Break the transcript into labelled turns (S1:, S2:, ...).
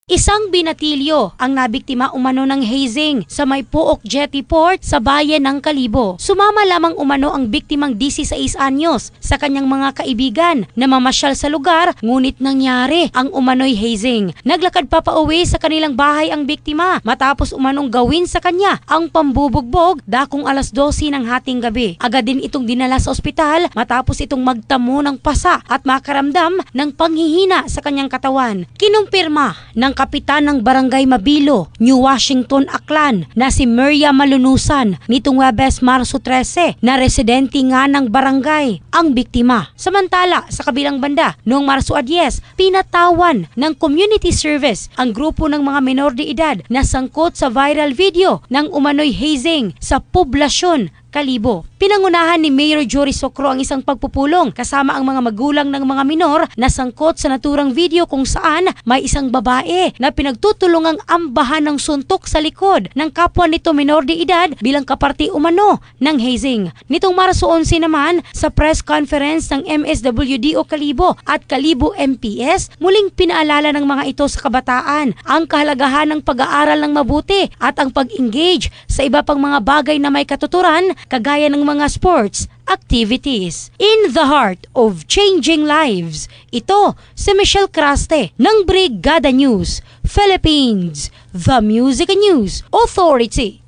S1: Isang binatilyo ang nabiktima umano ng hazing sa may Pook Jetty Port sa bayan ng Kalibo. Sumama lamang umano ang biktimang 16 anyos sa kanyang mga kaibigan na mamasyal sa lugar, ngunit nangyari ang umano'y hazing. Naglakad pa pauwi sa kanilang bahay ang biktima matapos umanong gawin sa kanya ang pambubugbog dakong alas 12 ng hating gabi. Agad din itong dinala sa ospital matapos itong magtamo ng pasa at makaramdam ng panghihina sa kanyang katawan. Kinumpirma ng kapitan ng Barangay Mabilo, New Washington, Aklan na si Maria Malunusan nitong Huwebes, Marso 13 na residente nga ng barangay ang biktima. Samantala, sa kabilang banda, noong Marso 10, pinatawan ng community service ang grupo ng mga menor de edad na sangkot sa viral video ng umano'y hazing sa poblasyon Kalibo. Pinangunahan ni Mayor Jory Socro ang isang pagpupulong kasama ang mga magulang ng mga minor na sangkot sa naturang video kung saan may isang babae na pinagtutulungang ambahan ng suntok sa likod ng kapwa nito minor de edad bilang kaparte umano ng hazing. Nitong Marso 11 naman, sa press conference ng MSWDO Kalibo at Kalibo MPS, muling pinaalala ng mga ito sa kabataan ang kahalagahan ng pag-aaral ng mabuti at ang pag-engage sa iba pang mga bagay na may katuturan kagaya ng mga sports activities. In the heart of changing lives, ito si Michelle Craste ng Brigada News Philippines, the Music and News Authority.